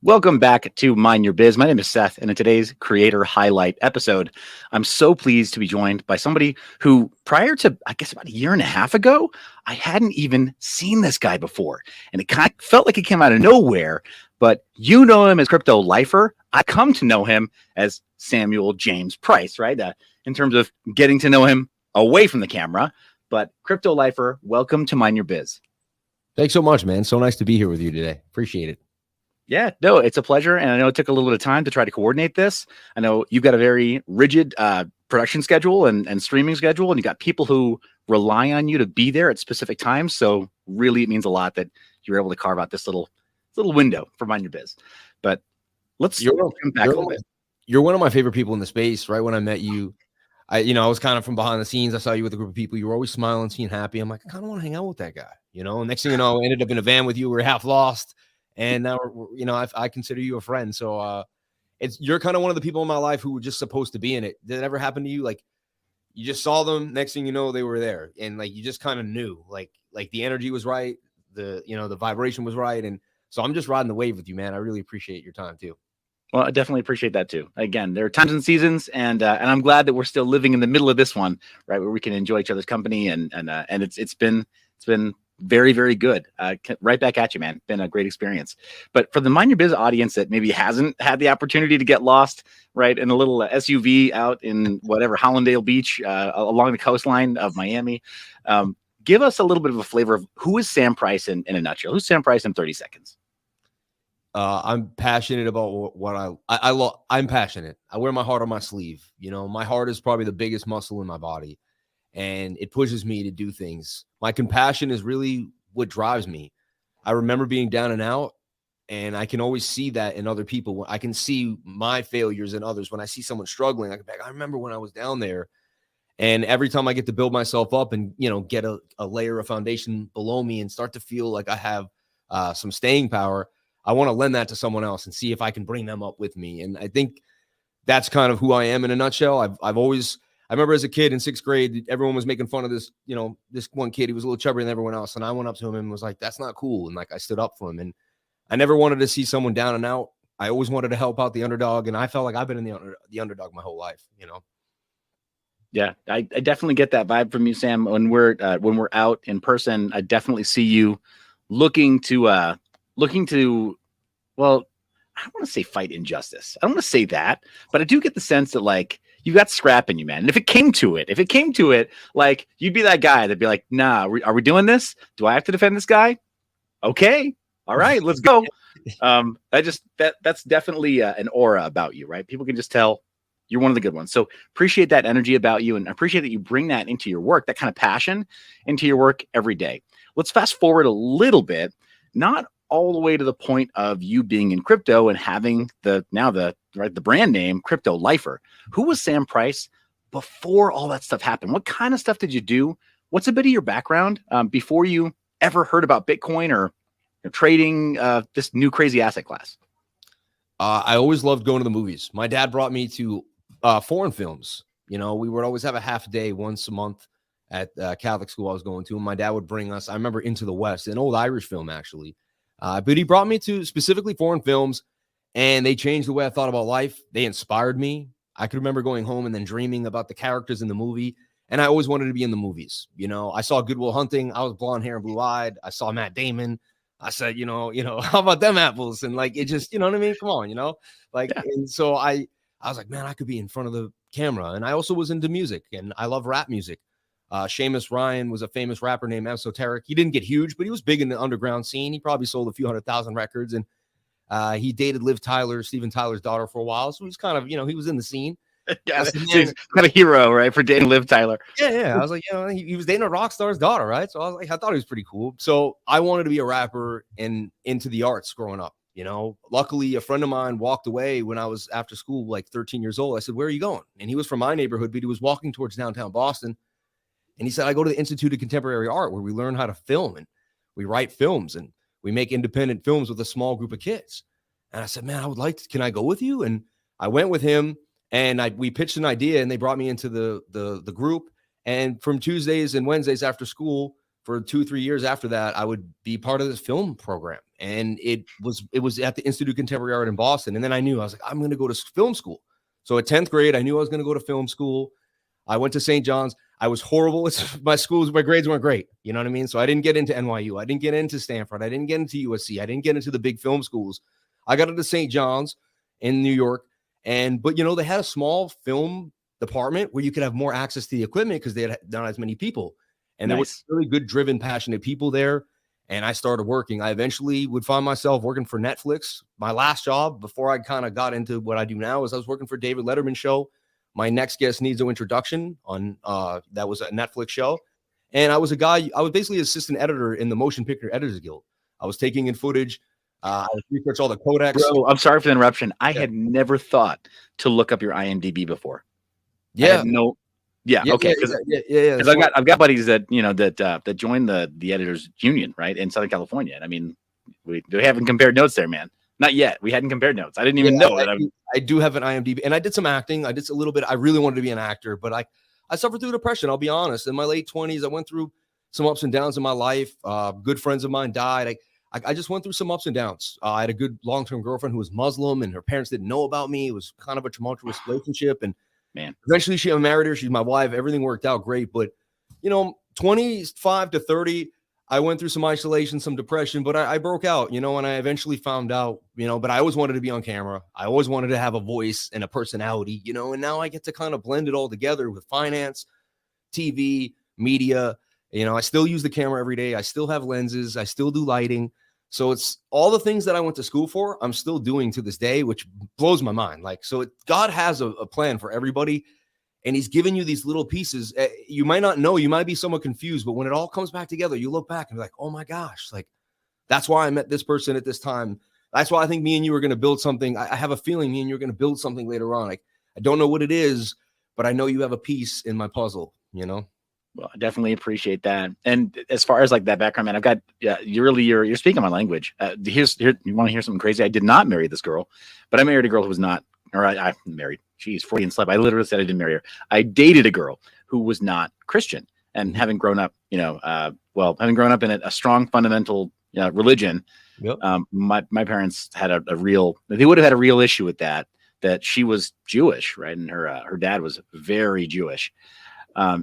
Welcome back to Mind Your Biz. My name is Seth, and in today's Creator Highlight episode, I'm so pleased to be joined by somebody who, prior to, I guess, about a year and a half ago, I hadn't even seen this guy before. And it kind of felt like he came out of nowhere, but you know him as Crypto Lifer. I come to know him as Samuel James Price, right? In terms of getting to know him away from the camera. But Crypto Lifer, welcome to Mind Your Biz. Thanks so much, man. So nice to be here with you today. Appreciate it. Yeah, no, it's a pleasure. And I know it took a little bit of time to try to coordinate this. I know you've got a very rigid production schedule and streaming schedule, and you got people who rely on you to be there at specific times. So really, it means a lot that you're able to carve out this little window for Mind Your Biz. But let's come back a little bit. You're one of my favorite people in the space. Right when I met you, I was kind of from behind the scenes. I saw you with a group of people. You were always smiling, seeming happy. I'm like, I kind of want to hang out with that guy. Next thing you know, I ended up in a van with you. We were half lost. And now, I consider you a friend. So you're kind of one of the people in my life who were just supposed to be in it. Did it ever happen to you? Like, you just saw them. Next thing you know, they were there. And like, you just kind of knew, like the energy was right. The vibration was right. And so I'm just riding the wave with you, man. I really appreciate your time too. Well, I definitely appreciate that too. Again, there are times and seasons, and I'm glad that we're still living in the middle of this one, right, where we can enjoy each other's company, and it's been very, very good. Right back at you, man. Been a great experience. But for the Mind Your Biz audience that maybe hasn't had the opportunity to get lost, right, in a little SUV out in whatever Hollandale Beach along the coastline of Miami, give us a little bit of a flavor of who is Sam Price in a nutshell. Who's Sam Price in 30 seconds? I'm passionate about what I love. I'm passionate. I wear my heart on my sleeve. My heart is probably the biggest muscle in my body, and it pushes me to do things. My compassion is really what drives me. I remember being down and out, and I can always see that in other people. I can see my failures in others. When I see someone struggling, I remember when I was down there, and every time I get to build myself up and, get a layer of foundation below me and start to feel like I have some staying power, I want to lend that to someone else and see if I can bring them up with me. And I think that's kind of who I am in a nutshell. I remember as a kid in 6th grade, everyone was making fun of this, this one kid. He was a little chubbier than everyone else. And I went up to him and was like, that's not cool. And like, I stood up for him, and I never wanted to see someone down and out. I always wanted to help out the underdog. And I felt like I've been in the underdog my whole life, Yeah, I definitely get that vibe from you, Sam. When we're out in person, I definitely see you looking to, well, I don't want to say fight injustice. I don't want to say that, but I do get the sense that like you got scrap in you, man. And if it came to it, like you'd be that guy that'd be like, nah, are we doing this? Do I have to defend this guy? Okay. All right, let's go. That's definitely an aura about you, right? People can just tell you're one of the good ones. So appreciate that energy about you, and appreciate that you bring that into your work, that kind of passion into your work every day. Let's fast forward a little bit, not all the way to the point of you being in crypto and having the brand name Crypto Lifer. Who was Sam Price before all that stuff happened? What kind of stuff did you do? What's a bit of your background before you ever heard about Bitcoin or trading this new crazy asset class? I always loved going to the movies. My dad brought me to foreign films. We would always have a half day once a month at Catholic school I was going to, and my dad would bring us, I remember, Into the West, an old Irish film actually. But he brought me to specifically foreign films, and they changed the way I thought about life. They inspired me. I could remember going home and then dreaming about the characters in the movie, and I always wanted to be in the movies. I saw Good Will Hunting. I was blonde hair and blue eyed. I saw Matt Damon. I said, how about them apples? And like, it just, you know what I mean? Come on, like, yeah. And so I was like, man, I could be in front of the camera. And I also was into music, and I love rap music. Seamus Ryan was a famous rapper named Esoteric. He didn't get huge, but he was big in the underground scene. He probably sold a few 100,000 records, and he dated Liv Tyler, Steven Tyler's daughter, for a while. So he's kind of, he was in the scene. Yeah, he's kind of a hero, right, for dating Liv Tyler. Yeah. I was like, he was dating a rock star's daughter, right? So I was like, I thought he was pretty cool. So I wanted to be a rapper and into the arts growing up. Luckily, a friend of mine walked away when I was after school, like 13 years old. I said, where are you going? And he was from my neighborhood, but he was walking towards downtown Boston. And he said, I go to the Institute of Contemporary Art, where we learn how to film, and we write films, and we make independent films with a small group of kids. And I said, man, I would like to, can I go with you? And I went with him, and we pitched an idea, and they brought me into the group. And from Tuesdays and Wednesdays after school, for 2-3 years after that, I would be part of this film program. And it was at the Institute of Contemporary Art in Boston. And then I knew, I was like, I'm going to go to film school. So at 10th grade, I knew I was going to go to film school. I went to St. John's. I was horrible. My grades weren't great. You know what I mean? So I didn't get into NYU. I didn't get into Stanford. I didn't get into USC. I didn't get into the big film schools. I got into St. John's in New York. But they had a small film department where you could have more access to the equipment because they had not as many people. And there was really good, driven, passionate people there. And I started working. I eventually would find myself working for Netflix. My last job before I kind of got into what I do now is I was working for David Letterman's show. My Next Guest Needs No Introduction on that was a Netflix show. And I was basically assistant editor in the Motion Picture Editors Guild. I was taking in footage. I researched all the codecs. Bro, I'm sorry for the interruption. I had never thought to look up your IMDb before. Yeah. Okay. Because I've got buddies that that joined the editors union right in Southern California. And I mean, we haven't compared notes there, man. Not yet. We hadn't compared notes. I didn't even know that. I do have an IMDb, and I did some acting. I did a little bit. I really wanted to be an actor, but I suffered through depression. I'll be honest. In my late 20s, I went through some ups and downs in my life. Good friends of mine died. I just went through some ups and downs. I had a good long-term girlfriend who was Muslim, and her parents didn't know about me. It was kind of a tumultuous relationship, and eventually I married her. She's my wife. Everything worked out great, but 25 to 30. I went through some isolation, some depression, but I broke out, and I eventually found out, but I always wanted to be on camera. I always wanted to have a voice and a personality, and now I get to kind of blend it all together with finance, TV, media. I still use the camera every day. I still have lenses. I still do lighting. So it's all the things that I went to school for, I'm still doing to this day, which blows my mind. God has a plan for everybody. And he's giving you these little pieces. You might not know, you might be somewhat confused, but when it all comes back together, you look back and be like, oh my gosh, that's why I met this person at this time. That's why I think me and you are going to build something. I have a feeling me and you're going to build something later on. I don't know what it is, but I know you have a piece in my puzzle, Well, I definitely appreciate that. And as far as that background, man, I've got, you're speaking my language. You want to hear something crazy? I did not marry this girl, but I married a girl who was not, I married. She's 40 and slept. I literally said I didn't marry her. I dated a girl who was not Christian, and having grown up, having grown up in a strong fundamental religion, my parents had they would have had a real issue with that she was Jewish, right? And her dad was very Jewish.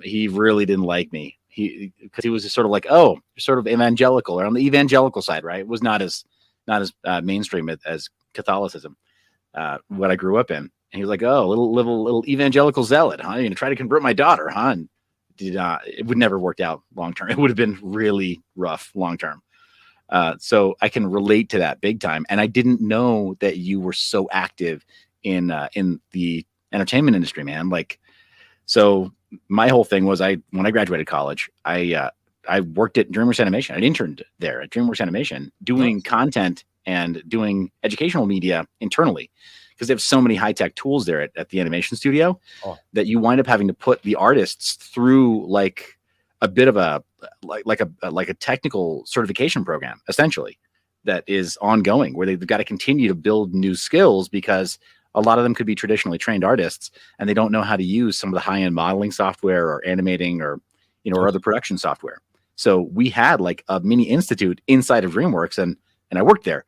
He really didn't like me. Because he was just sort of like, oh, you're sort of evangelical, or on the evangelical side, right? It was not as mainstream as Catholicism, what I grew up in. And he was like, oh, little evangelical zealot, huh? You're gonna try to convert my daughter, huh? And it would never worked out long term. It would have been really rough long term. So I can relate to that big time. And I didn't know that you were so active in the entertainment industry, man. So my whole thing was when I graduated college, I worked at DreamWorks Animation. I interned there at DreamWorks Animation doing content and doing educational media internally, because they have so many high-tech tools there at the animation studio that you wind up having to put the artists through a bit of a technical certification program, essentially, that is ongoing, where they've got to continue to build new skills, because a lot of them could be traditionally trained artists and they don't know how to use some of the high-end modeling software or animating or other production software. So we had a mini institute inside of DreamWorks, and I worked there.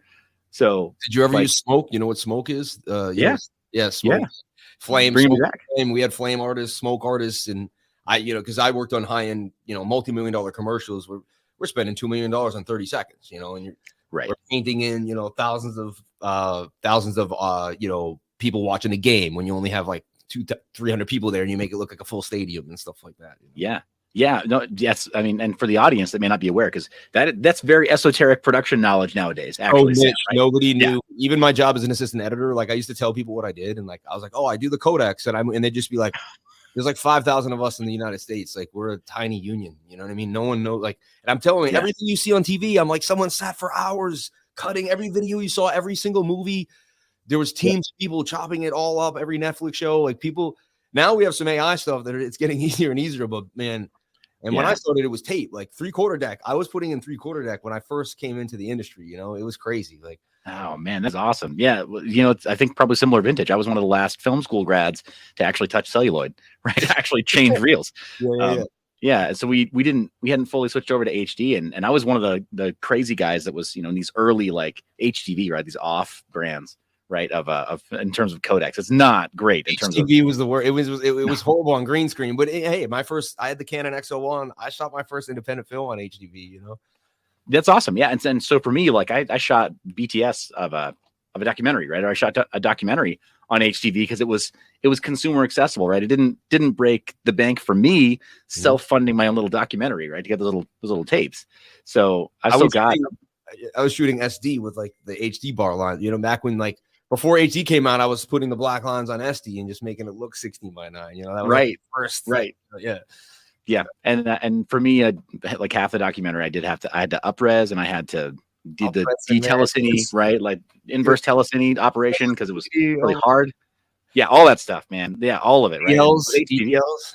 So did you ever use smoke? You know what smoke is? Smoke. Yeah. Flame. We had flame artists, smoke artists, and because I worked on high-end, multi-million-dollar commercials. We're spending $2 million on 30 seconds, and you're we're painting in, thousands of people watching the game when you only have 200-300 people there, and you make it look like a full stadium and stuff like that. Yeah. No, yes. I mean, and for the audience that may not be aware, because that's very esoteric production knowledge nowadays. Actually, Mitch, right? Nobody knew. Yeah. Even my job as an assistant editor, I used to tell people what I did, and I was like, oh, I do the codecs, and they'd just be like, there's 5,000 of us in the United States. We're a tiny union. You know what I mean? No one knows. And I'm telling you, everything you see on TV, I'm someone sat for hours cutting every video you saw, every single movie. There was teams of people chopping it all up, every Netflix show. People. Now we have some AI stuff that it's getting easier and easier, but man. And when I started, it was tape, 3/4 deck. I was putting in 3/4 deck when I first came into the industry. It was crazy. Oh man, that's awesome. Yeah. It's, I think probably similar vintage. I was one of the last film school grads to actually touch celluloid, right? To actually change reels. Yeah, so we hadn't fully switched over to HD, and I was one of the crazy guys that was, in these early like HTV, right? These off brands, right? Of in terms of codecs, it's not great in terms of. HTV was the word. It was horrible on green screen. But hey, I had the Canon XL1. I shot my first independent film on HTV. That's awesome. Yeah, and so for me, like I shot BTS of a documentary, right? Or I shot a documentary on HTV because it was consumer accessible, right? It didn't break the bank for me self-funding my own little documentary, right? To get those little tapes. So I was shooting SD with like the HD bar line. Back when like before HD came out, I was putting the black lines on SD and just making it look 16:9. That was right. Like first, right? Yeah. Yeah, and for me, like half the documentary, I had to upres and I had to do the de-telecine, right? Like inverse telecine operation because it was really hard. Yeah, all that stuff, man. Yeah, all of it, right? DLs.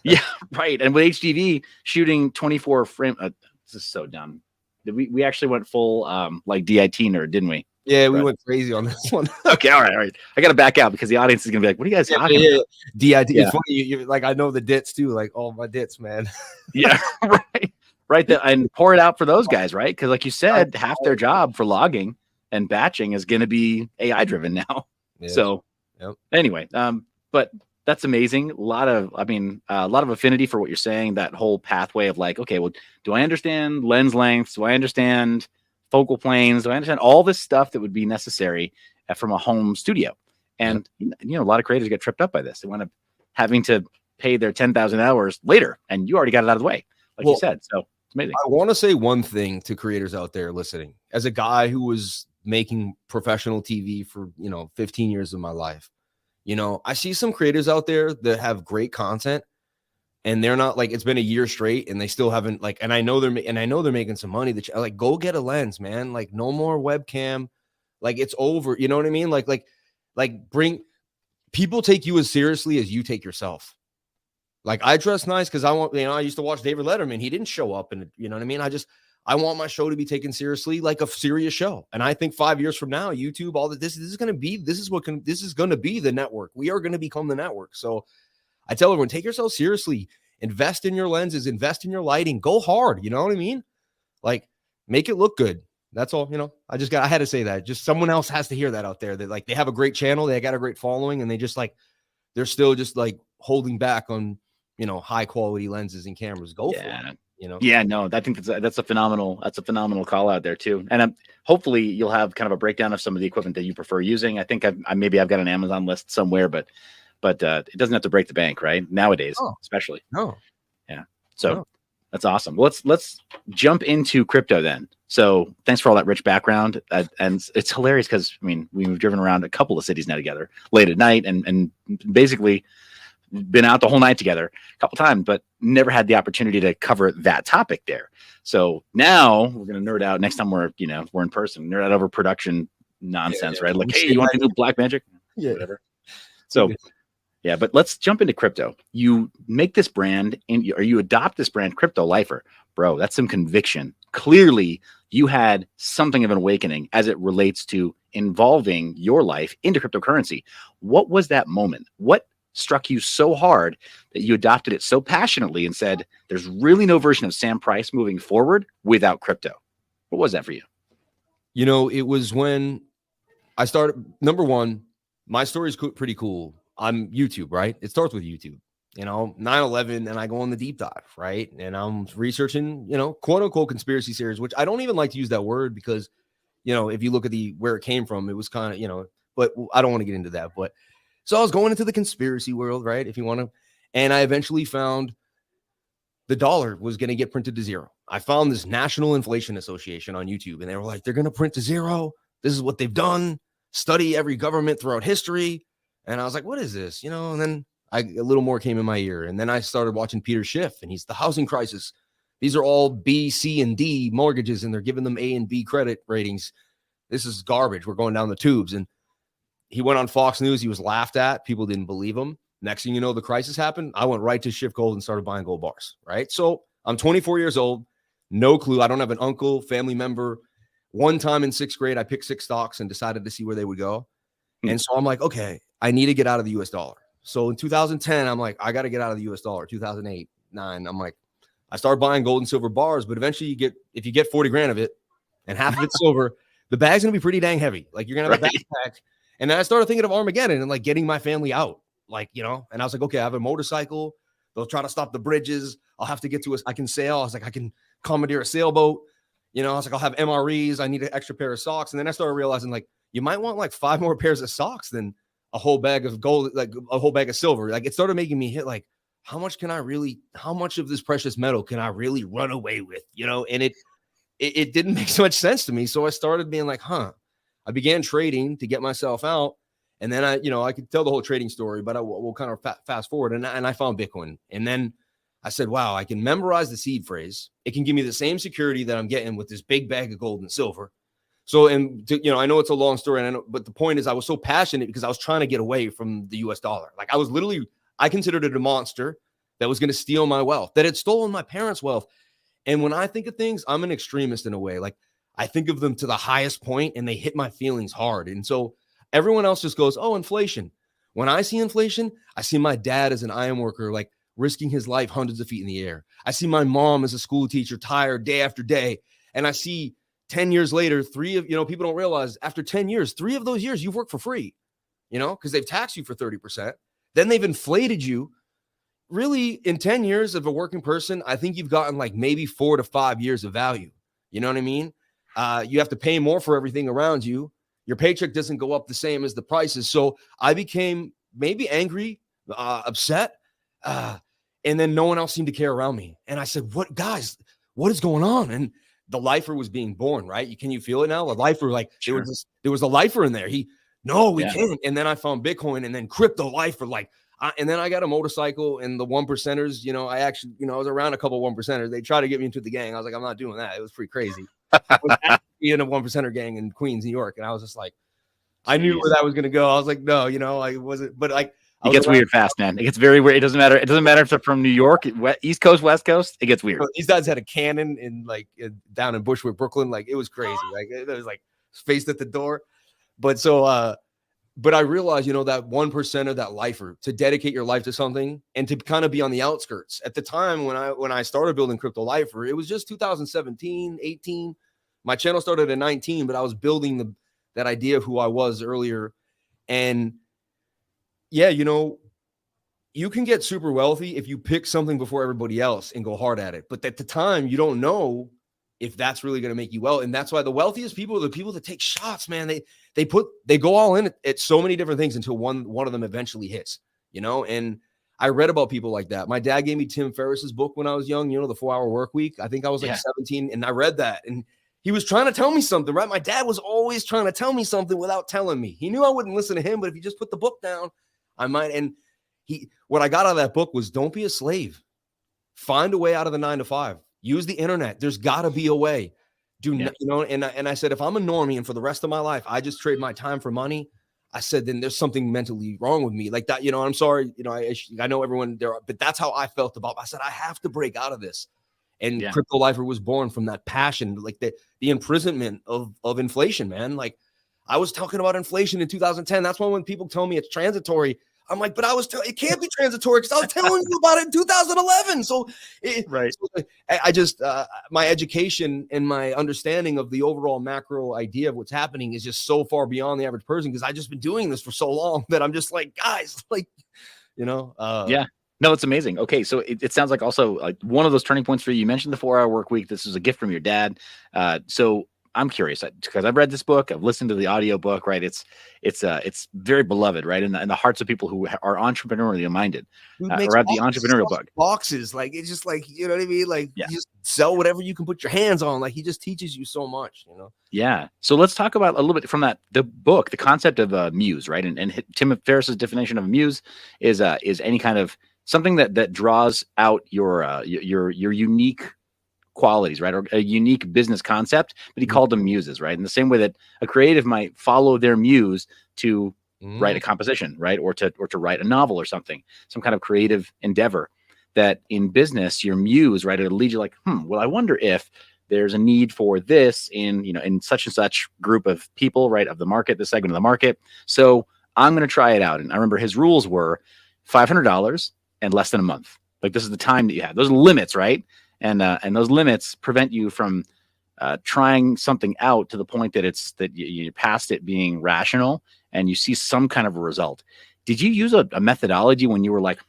Yeah, right. And with HDV shooting 24 frame, this is so dumb. We actually went full like DIT nerd, didn't we? Yeah, we went crazy on this one. Okay, all right. I got to back out because the audience is gonna be like, "What are you guys talking about?" DIT. Yeah. It's funny. You like I know the dits too. Like all my dits, man. Yeah, right. And pour it out for those guys, right? Because like you said, half their job for logging and batching is going to be AI driven now. Yeah. So anyway, but that's amazing. A lot of affinity for what you're saying. That whole pathway of like, okay, well, do I understand lens lengths? Do I understand focal planes? Do I understand all this stuff that would be necessary from a home studio? And a lot of creators get tripped up by this. They wind up having to pay their 10,000 hours later, and you already got it out of the way, like you said. So it's amazing. I want to say one thing to creators out there listening. As a guy who was making professional TV for 15 years of my life, I see some creators out there that have great content, and they're not like, it's been a year straight and they still haven't like, and I know they're making some money that like, go get a lens, man. Like no more webcam. Like it's over. You know what I mean? Like bring people take you as seriously as you take yourself. Like I dress nice because I want, I used to watch David Letterman. He didn't show up and you know what I mean? I want my show to be taken seriously, like a serious show. And I think 5 years from now, YouTube, all that, this is going to be the network. We are going to become the network. So I tell everyone, take yourself seriously, invest in your lenses, invest in your lighting, go hard. You know what I mean? Like make it look good. That's all, I had to say that. Just someone else has to hear that out there, that like they have a great channel, they got a great following, and they're still just like holding back on, high quality lenses and cameras. Go for it. Yeah, no, I think that's a phenomenal call out there too. And hopefully you'll have kind of a breakdown of some of the equipment that you prefer using. I think I've got an Amazon list somewhere, but it doesn't have to break the bank, right? Nowadays, especially. No. Yeah. So that's awesome. Let's jump into crypto then. So thanks for all that rich background. And it's hilarious because we've driven around a couple of cities now together late at night and basically been out the whole night together a couple times, but never had the opportunity to cover that topic there. So now we're going to nerd out next time we're in person, nerd out over production nonsense, right? Like, hey, you want to do black magic? Yeah. Whatever. So yeah, but let's jump into crypto. You make this brand or you adopt this brand, Crypto Lifer, bro. That's some conviction. Clearly you had something of an awakening as it relates to involving your life into cryptocurrency. What was that moment? What struck you so hard that you adopted it so passionately and said, there's really no version of Sam Price moving forward without crypto? What was that for you? It was when I started. Number one, my story is pretty cool. I'm YouTube, right? It starts with YouTube, 9/11, and I go on the deep dive, right? And I'm researching, quote unquote conspiracy theories, which I don't even like to use that word because, if you look at where it came from, it was kind of, but I don't want to get into that. But so I was going into the conspiracy world, right? If you want to, and I eventually found the dollar was going to get printed to zero. I found this National Inflation Association on YouTube, and they were like, they're going to print to zero. This is what they've done. Study every government throughout history. And I was like, what is this? And then a little more came in my ear. And then I started watching Peter Schiff, and he's the housing crisis. These are all B, C, and D mortgages, and they're giving them A and B credit ratings. This is garbage. We're going down the tubes. And he went on Fox News. He was laughed at. People didn't believe him. Next thing you know, the crisis happened. I went right to Schiff Gold and started buying gold bars, right? So I'm 24 years old. No clue. I don't have an uncle, family member. One time in 6th grade, I picked 6 stocks and decided to see where they would go. And so I'm like, okay, I need to get out of the US dollar. So in 2010, I'm like, I got to get out of the US dollar. 2008, 9, I'm like, I started buying gold and silver bars, but eventually if you get 40 grand of it and half of it's silver, the bag's going to be pretty dang heavy. Like you're going to have a backpack. And then I started thinking of Armageddon and like getting my family out, like, you know, and I was like, okay, I have a motorcycle. They'll try to stop the bridges. I'll have to get to I can sail. I was like, I can commandeer a sailboat. You know, I was like, I'll have MREs. I need an extra pair of socks. And then I started realizing like, you might want like 5 more pairs of socks than a whole bag of gold, like a whole bag of silver. Like it started making me hit like, how much of this precious metal can I really run away with? You know, and it didn't make so much sense to me. So I started being like, I began trading to get myself out. And then I could tell the whole trading story, but we'll kind of fast forward. And I found Bitcoin. And then I said, wow, I can memorize the seed phrase. It can give me the same security that I'm getting with this big bag of gold and silver. So, I know it's a long story, but the point is I was so passionate because I was trying to get away from the US dollar. Like I considered it a monster that was going to steal my wealth, that had stolen my parents' wealth. And when I think of things, I'm an extremist in a way. Like I think of them to the highest point and they hit my feelings hard. And so everyone else just goes, oh, inflation. When I see inflation, I see my dad as an iron worker, like risking his life hundreds of feet in the air. I see my mom as a school teacher, tired day after day. And I see 10 years later, people don't realize after 10 years, 3 of those years you've worked for free, because they've taxed you for 30%. Then they've inflated you. Really, in 10 years of a working person, I think you've gotten like maybe 4 to 5 years of value. You know what I mean? You have to pay more for everything around you. Your paycheck doesn't go up the same as the prices. So I became maybe angry, upset, and then no one else seemed to care around me. And I said, what is going on? And the lifer was being born, right? Can you feel it now? The lifer, like sure. there was a lifer in there. We can't. And then I found Bitcoin and then crypto lifer, like, and then I got a motorcycle and the 1%ers, I was around a couple 1%ers. They tried to get me into the gang. I was like, I'm not doing that. It was pretty crazy. I was actually in a 1%er gang in Queens, New York. And I was just like, I knew where that was going to go. I was like, no, I wasn't, but like, it gets weird fast, man. It gets very weird. It doesn't matter. It doesn't matter if they're from New York, East Coast, West Coast. It gets weird. These guys had a cannon down in Bushwick, Brooklyn. Like it was crazy. Like it was like spaced at the door. But so, but I realized, that 1% of that lifer, to dedicate your life to something and to kind of be on the outskirts. At the time when I started building Crypto Lifer, it was just 2017, 18. My channel started at 19, but I was building that idea of who I was earlier. And yeah, you can get super wealthy if you pick something before everybody else and go hard at it. But at the time, you don't know if that's really going to make you well. And that's why the wealthiest people are the people that take shots, man. They go all in at so many different things until one of them eventually hits, and I read about people like that. My dad gave me Tim Ferriss's book when I was young, the 4-Hour Work Week. I think I was like 17 and I read that and he was trying to tell me something, right? My dad was always trying to tell me something without telling me. He knew I wouldn't listen to him, but if he just put the book down, I might. And what I got out of that book was don't be a slave. Find a way out of the 9 to 5. Use the internet. There's got to be a way. And I said, if I'm a normie and for the rest of my life, I just trade my time for money, I said, then there's something mentally wrong with me like that. I'm sorry. I know everyone there, but that's how I felt about it. I said, I have to break out of this. And Crypto Lifer was born from that passion, like the imprisonment of inflation, man. Like I was talking about inflation in 2010. That's when people tell me it's transitory, I'm like, but it can't be transitory because I was telling you about it in 2011. So, I just, my education and my understanding of the overall macro idea of what's happening is just so far beyond the average person because I've just been doing this for so long that I'm just like, guys, like, yeah. No, it's amazing. Okay, so it sounds like also like one of those turning points for you. You mentioned the 4-Hour Work Week. This is a gift from your dad. So I'm curious because I've read this book. I've listened to the audio book. Right, it's very beloved. Right, in the hearts of people who are entrepreneurially minded. Or read the entrepreneurial book. Boxes, like it's just like you know what I mean. Like you just sell whatever you can put your hands on. Like he just teaches you so much. Yeah. So let's talk about a little bit from the book, the concept of muse. Right, and Tim Ferriss's definition of muse is any kind of something that draws out your unique qualities, right? Or a unique business concept, but he called them muses, right? In the same way that a creative might follow their muse to write a composition, right? Or to write a novel or something, some kind of creative endeavor. That in business, your muse, right? It'll lead you like, well, I wonder if there's a need for this in such and such group of people, right? Of the market, the segment of the market. So I'm going to try it out. And I remember his rules were $500 and less than a month. Like this is the time that you have. Those are limits, right? And those limits prevent you from trying something out to the point that you're past it being rational and you see some kind of a result. Did you use a methodology when you were like,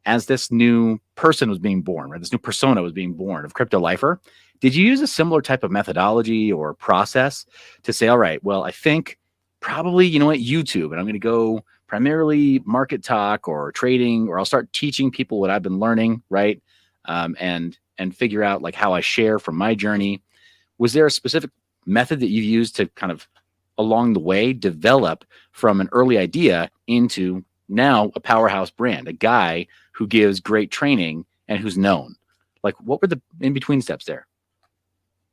as this new person was being born, right? This new persona was being born of Crypto Lifer. Did you use a similar type of methodology or process to say, all right, well, I think probably, you know what, YouTube, and I'm going to go primarily market talk or trading, or I'll start teaching people what I've been learning, right? And figure out like how I share from my journey. Was there a specific method that you used to kind of along the way develop from an early idea into now a powerhouse brand, a guy who gives great training and who's known? Like, what were the in-between steps there?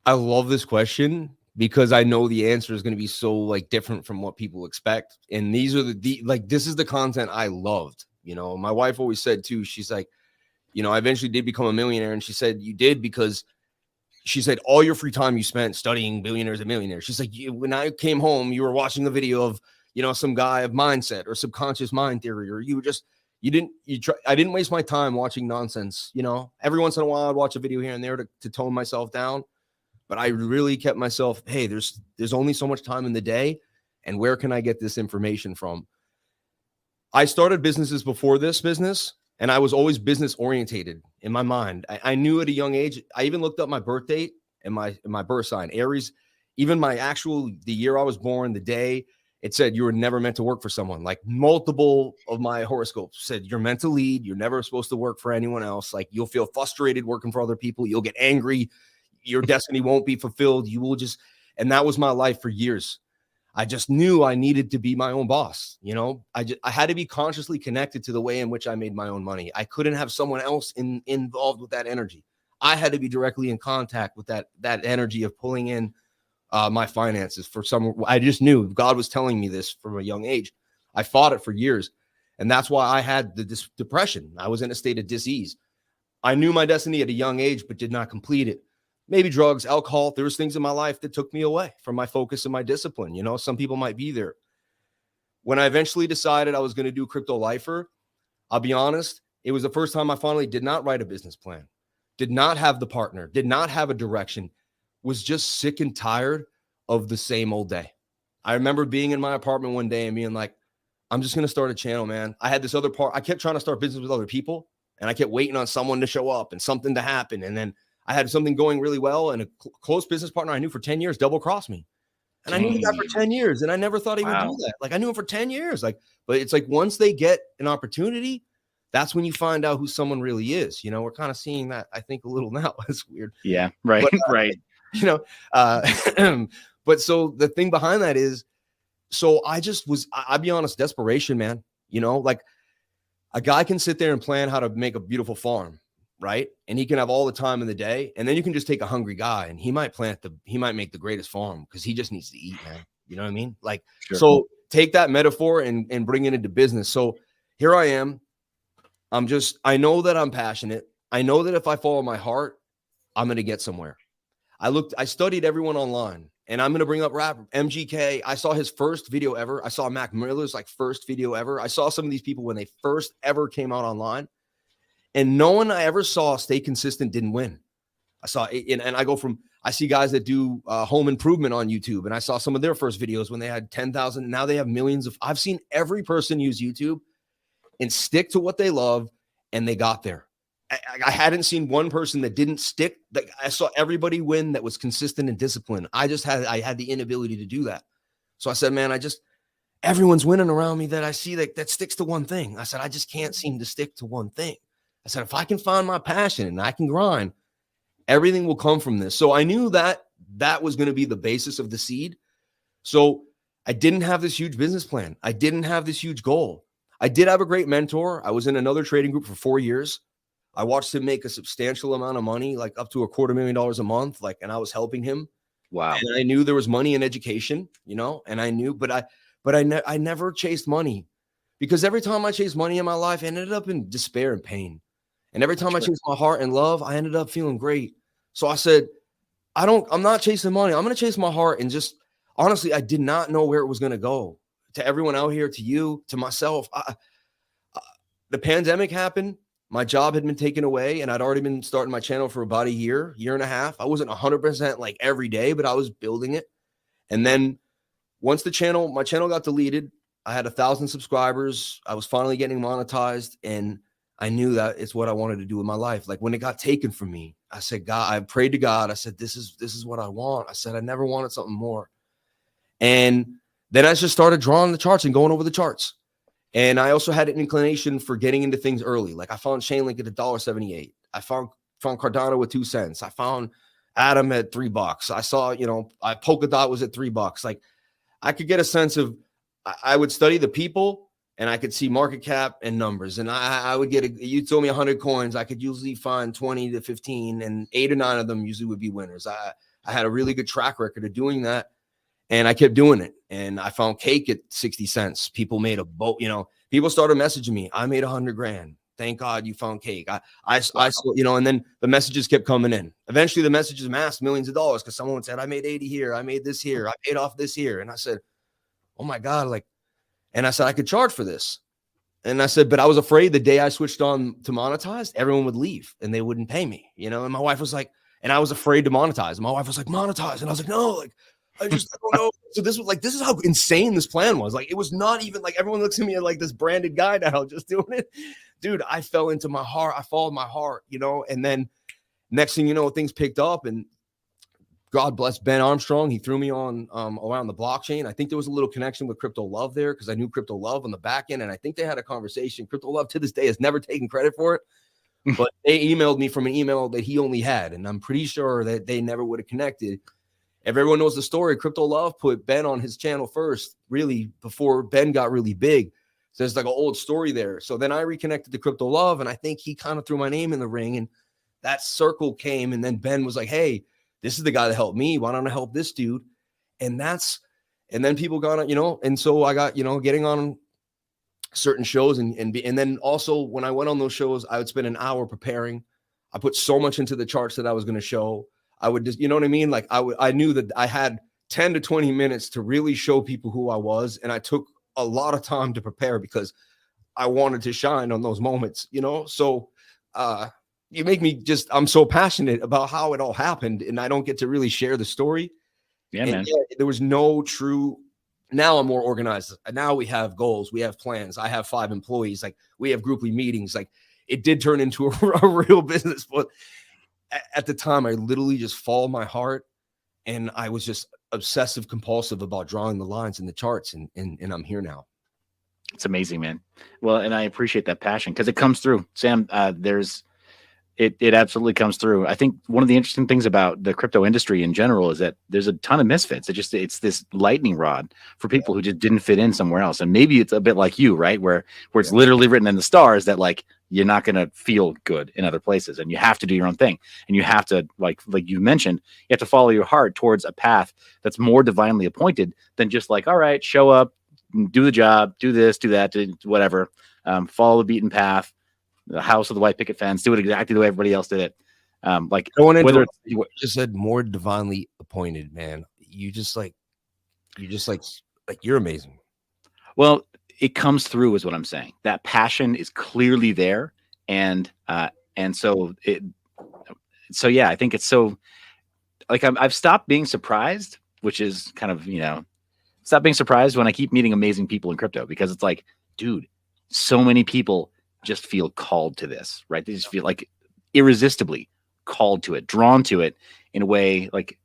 I love this question because I know the answer is going to be so like different from what people expect. And these are this is the content I loved. You know, my wife always said too, she's like, you know, I eventually did become a millionaire. And she said, you did because she said, all your free time you spent studying billionaires and millionaires. She's like, when I came home, you were watching a video of, you know, some guy of mindset or subconscious mind theory, or I didn't waste my time watching nonsense. You know, every once in a while I'd watch a video here and there to tone myself down. But I really kept myself, hey, there's only so much time in the day. And where can I get this information from? I started businesses before this business, and I was always business orientated in my mind. I knew at a young age, I even looked up my birth date and my birth sign, Aries, even the year I was born, the day, it said you were never meant to work for someone. Like multiple of my horoscopes said you're meant to lead. You're never supposed to work for anyone else. Like you'll feel frustrated working for other people. You'll get angry. Your destiny won't be fulfilled. You will just, and that was my life for years. I just knew I needed to be my own boss. You know, I had to be consciously connected to the way in which I made my own money. I couldn't have someone else involved with that energy. I had to be directly in contact with that energy of pulling in my finances I just knew God was telling me this from a young age. I fought it for years. And that's why I had the depression. I was in a state of dis-ease. I knew my destiny at a young age, but did not complete it. Maybe drugs, alcohol. There was things in my life that took me away from my focus and my discipline. You know, some people might be there. When I eventually decided I was going to do Crypto Lifer, I'll be honest, it was the first time I finally did not write a business plan, did not have the partner, did not have a direction, was just sick and tired of the same old day. I remember being in my apartment one day and being like, I'm just going to start a channel, man. I had this other part. I kept trying to start business with other people, and I kept waiting on someone to show up and something to happen. And then I had something going really well, and a close business partner I knew for 10 years double-crossed me. And I knew the guy for 10 years, and I never thought he would do that. Like, I knew him for 10 years. Like, but it's like once they get an opportunity, that's when you find out who someone really is. You know, we're kind of seeing that, I think, a little now. It's weird. Yeah, right, but, right. You know, but so the thing behind that is, so I'll be honest, desperation, man. You know, like a guy can sit there and plan how to make a beautiful farm, right? And he can have all the time in the day. And then you can just take a hungry guy and he might make the greatest farm because he just needs to eat, man. You know what I mean? Like, sure. So take that metaphor and bring it into business. So here I am. I know that I'm passionate. I know that if I follow my heart, I'm going to get somewhere. I studied everyone online, and I'm going to bring up rapper MGK. I saw his first video ever. I saw Mac Miller's first video ever. I saw some of these people when they first ever came out online. And no one I ever saw stay consistent didn't win. I saw it, and I see guys that do home improvement on YouTube, and I saw some of their first videos when they had 10,000. Now they have millions I've seen every person use YouTube and stick to what they love, and they got there. I hadn't seen one person that didn't stick. I saw everybody win that was consistent and disciplined. I had the inability to do that. So I said, man, everyone's winning around me that I see that sticks to one thing. I said, I just can't seem to stick to one thing. I said, if I can find my passion and I can grind, everything will come from this. So I knew that was going to be the basis of the seed. So I didn't have this huge business plan. I didn't have this huge goal. I did have a great mentor. I was in another trading group for 4 years. I watched him make a substantial amount of money, like up to $250,000 a month. And I was helping him. Wow. And I knew there was money in education, you know, and I knew, but I never chased money, because every time I chased money in my life, I ended up in despair and pain. And every time I chased my heart and love, I ended up feeling great. So I said, I'm not chasing money. I'm going to chase my heart. And just honestly, I did not know where it was going to go. To everyone out here, to you, to myself, the pandemic happened. my job had been taken away, and I'd already been starting my channel for about a year and a half. I wasn't 100% like every day, but I was building it. And then once my channel got deleted, I had 1,000 subscribers. I was finally getting monetized, and I knew that it's what I wanted to do in my life. Like when it got taken from me, I said, God, I prayed to God. I said, this is what I want. I said, I never wanted something more. And then I just started drawing the charts and going over the charts. And I also had an inclination for getting into things early. Like I found chainlink at $1.78. I found Cardano at 2 cents. I found Atom at $3. I saw, Polkadot was at $3. Like I could get a sense of, I would study the people and I could see market cap and numbers. And I would you told me 100 coins. I could usually find 20 to 15 and 8 or 9 of them usually would be winners. I had a really good track record of doing that. And I kept doing it. And I found cake at 60 cents. People made a boat, people started messaging me. I made 100 grand. Thank God you found cake. I and then the messages kept coming in. Eventually the messages amassed millions of dollars because someone said, I made 80 here. I made this here. I paid off this here. And I said, oh my God. And I said, I could charge for this. And I said, but I was afraid the day I switched on to monetize, everyone would leave and they wouldn't pay me, and my wife was like, and I was afraid to monetize. And my wife was like, monetize. And I was like, no, I don't know. So this is how insane this plan was. Like, it was not even like everyone looks at me like this branded guy now just doing it. Dude, I fell into my heart. I followed my heart, and then next thing you know, things picked up and God bless Ben Armstrong. He threw me on around the blockchain. I think there was a little connection with Crypto Love there because I knew Crypto Love on the back end. And I think they had a conversation. Crypto Love to this day has never taken credit for it, but they emailed me from an email that he only had. And I'm pretty sure that they never would have connected. If everyone knows the story, Crypto Love put Ben on his channel first, really before Ben got really big. So there's like an old story there. So then I reconnected to Crypto Love, and I think he kind of threw my name in the ring, and that circle came. And then Ben was like, hey, this is the guy that helped me. Why don't I help this dude? And then people got on, and so I got, getting on certain shows and then also when I went on those shows, I would spend an hour preparing. I put so much into the charts that I was going to show. I would just, you know what I mean? Like I knew that I had 10 to 20 minutes to really show people who I was. And I took a lot of time to prepare because I wanted to shine on those moments, So you make me I'm so passionate about how it all happened, and I don't get to really share the story. Yeah, man. There was no true. Now I'm more organized. Now we have goals. We have plans. I have 5 employees. Like we have grouply meetings. Like it did turn into a real business, but at the time, I literally just followed my heart, and I was just obsessive compulsive about drawing the lines in the charts, and I'm here now. It's amazing, man. Well, and I appreciate that passion because it comes through, Sam. It absolutely comes through. I think one of the interesting things about the crypto industry in general is that there's a ton of misfits. It's this lightning rod for people who just didn't fit in somewhere else. And maybe it's a bit like you, right? Where it's literally written in the stars that like you're not going to feel good in other places, and you have to do your own thing, and you have to like you mentioned, you have to follow your heart towards a path that's more divinely appointed than just like, all right, show up, do the job, do this, do that, do whatever, follow the beaten path. The house with the white picket fence, do it exactly the way everybody else did it. Whether you just said more divinely appointed, man. You're amazing. Well, it comes through is what I'm saying. That passion is clearly there. And so yeah, I think it's so like I've stopped being surprised, which is kind of, stop being surprised when I keep meeting amazing people in crypto, because it's like, dude, so many people just feel called to this, right? They just feel like irresistibly called to it, drawn to it in a way like,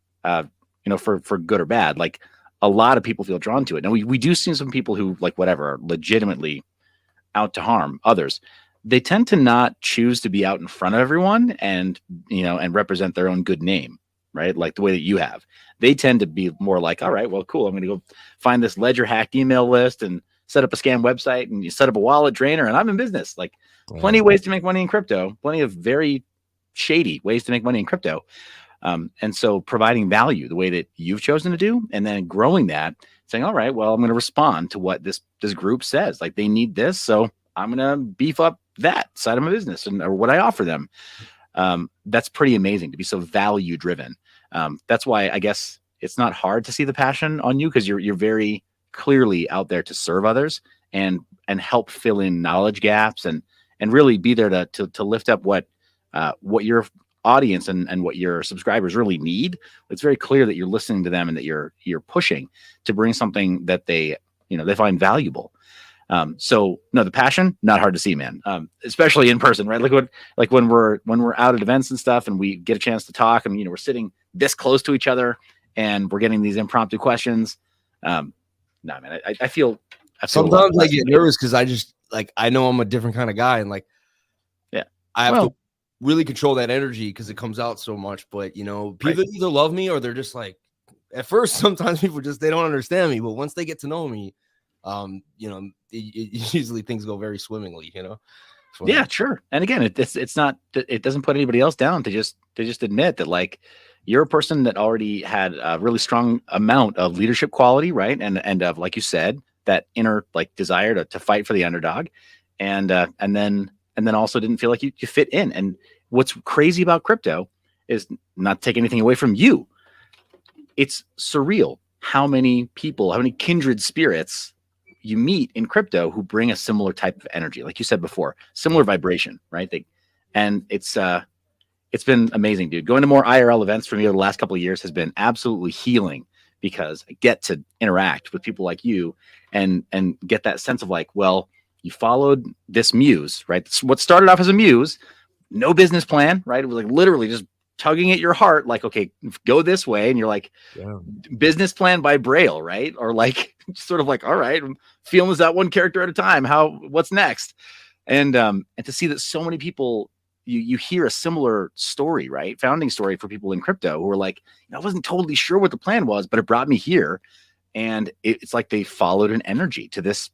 for good or bad. Like a lot of people feel drawn to it. Now we do see some people who like whatever are legitimately out to harm others. They tend to not choose to be out in front of everyone and represent their own good name, right? Like the way that you have. They tend to be more like, all right, well, cool. I'm going to go find this ledger hacked email list and set up a scam website, and you set up a wallet drainer, and I'm in business. Like plenty of ways to make money in crypto, plenty of very shady ways to make money in crypto. And so providing value the way that you've chosen to do, and then growing that, saying, all right, well, I'm going to respond to what this group says. Like they need this, so I'm going to beef up that side of my business or what I offer them. That's pretty amazing to be so value driven. That's why I guess it's not hard to see the passion on you, because you're very clearly out there to serve others and help fill in knowledge gaps and and really be there to lift up what your audience and what your subscribers really need. It's very clear that you're listening to them and that you're pushing to bring something that they find valuable. So no, the passion, not hard to see, man. Especially in person, right? Like when we're out at events and stuff and we get a chance to talk and, we're sitting this close to each other and we're getting these impromptu questions. No, man, I feel sometimes I get nervous because I know I'm a different kind of guy. And yeah, I have to really control that energy because it comes out so much. But, people either love me or they're just like, at first, sometimes people they don't understand me. But once they get to know me, usually things go very swimmingly, Yeah, sure. And again, it's not, it doesn't put anybody else down to just admit that like you're a person that already had a really strong amount of leadership quality, right? And of, like you said, that inner like desire to fight for the underdog, and then also didn't feel like you fit in. And what's crazy about crypto is, not take anything away from you, it's surreal how many people, how many kindred spirits you meet in crypto who bring a similar type of energy, like you said before, similar vibration, right? It's been amazing, dude. Going to more IRL events for me over the last couple of years has been absolutely healing, because I get to interact with people like you and get that sense of like, well, you followed this muse, right? What started off as a muse, no business plan, right? It was like literally just tugging at your heart, like, okay, go this way. And you're like, business plan by Braille, right? Or like, sort of like, all right, I'm feeling this out one character at a time. What's next? And to see that so many people, you hear a similar story, right? Founding story for people in crypto who are like, I wasn't totally sure what the plan was, but it brought me here. And it's like they followed an energy to this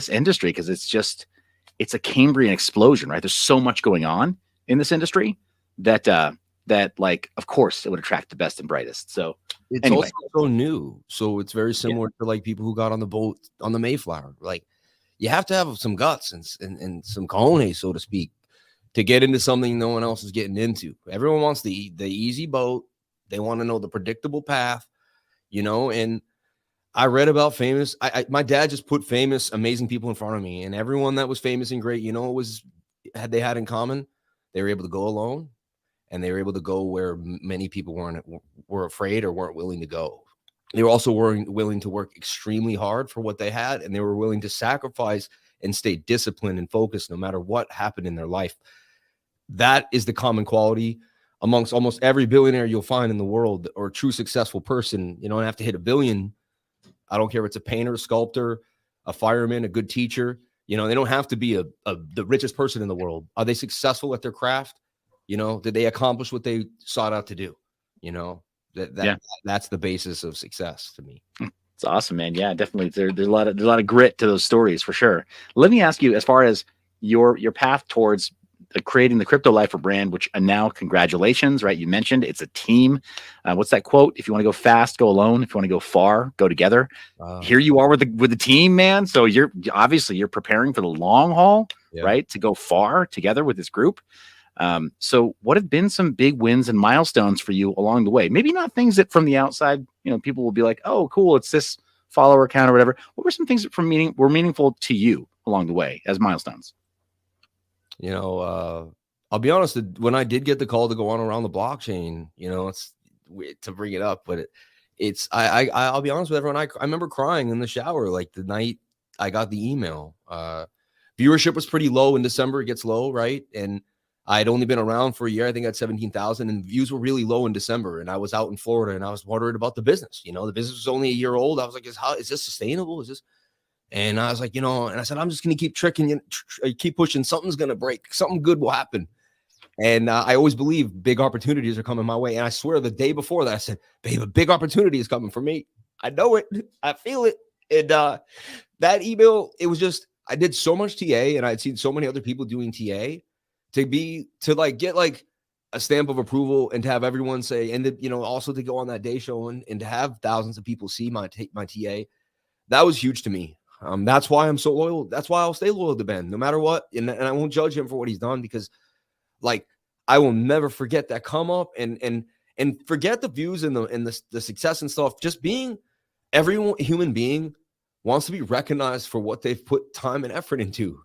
industry, because it's a Cambrian explosion, right? There's so much going on in this industry that like, of course it would attract the best and brightest. So it's also so new. So it's very similar to like people who got on the boat on the Mayflower. Like, you have to have some guts and some cojones, so to speak, to get into something no one else is getting into. Everyone wants the easy boat. They want to know the predictable path, and I read about famous. My dad just put famous, amazing people in front of me, and everyone that was famous and great, they had in common. They were able to go alone, and they were able to go where many people were afraid or weren't willing to go. They were also willing to work extremely hard for what they had, and they were willing to sacrifice and stay disciplined and focused no matter what happened in their life. That is the common quality amongst almost every billionaire you'll find in the world, or true successful person. You don't have to hit $1 billion. I don't care if it's a painter, sculptor, a fireman, a good teacher. They don't have to be the richest person in the world. Are they successful at their craft? Did they accomplish what they sought out to do? That's the basis of success to me. It's awesome, man. Yeah, definitely. There's a lot of grit to those stories for sure. Let me ask you, as far as your path towards creating the Crypto Lifer brand, which now, congratulations, right? You mentioned it's a team. What's that quote? If you want to go fast, go alone. If you want to go far, go together. Here you are with the team, man. So you're preparing for the long haul, right? To go far together with this group. So what have been some big wins and milestones for you along the way? Maybe not things that from the outside, people will be like, oh, cool, it's this follower count or whatever. What were some things that were meaningful to you along the way as milestones? I'll be honest, when I did get the call to go on around the blockchain, it's weird to bring it up, but I'll be honest with everyone. I remember crying in the shower, like the night I got the email. Viewership was pretty low in December. It gets low, right? And I'd only been around for a year. I think I had 17,000, and views were really low in December. And I was out in Florida, and I was worried about the business. The business was only a year old. I was like, is this sustainable? And I was like, and I said, I'm just going to keep tricking you, keep pushing. Something's going to break. Something good will happen. And I always believe big opportunities are coming my way. And I swear the day before that, I said, babe, a big opportunity is coming for me. I know it. I feel it. And that email, it was just, I did so much TA, and I had seen so many other people doing TA to get like a stamp of approval, and to have everyone say, and also to go on that day show and to have thousands of people see my TA. That was huge to me. That's why I'm so loyal. That's why I'll stay loyal to Ben, no matter what. And I won't judge him for what he's done, because like, I will never forget that come up and forget the views and the success and stuff. Just being, every human being wants to be recognized for what they've put time and effort into.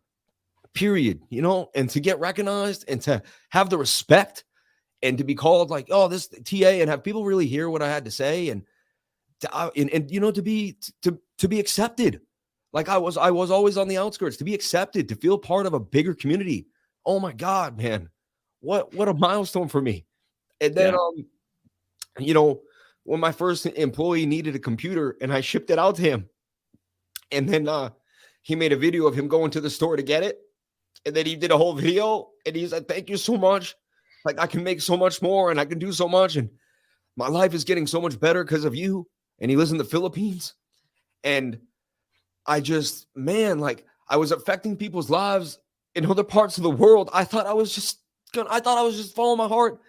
period, you know, and to get recognized and to have the respect and to be called like, oh, this TA, and have people really hear what I had to say, and you know, to be accepted. Like I was always on the outskirts, to be accepted, to feel part of a bigger community. Oh my God, man. What a milestone for me. And then, you know, when my first employee needed a computer and I shipped it out to him, and then he made a video of him going to the store to get it. And then he did a whole video and he said, thank you so much. Like, I can make so much more and I can do so much. And my life is getting so much better because of you. And he lives in the Philippines. And I just, man, like, I was affecting people's lives in other parts of the world. I thought I was just following my heart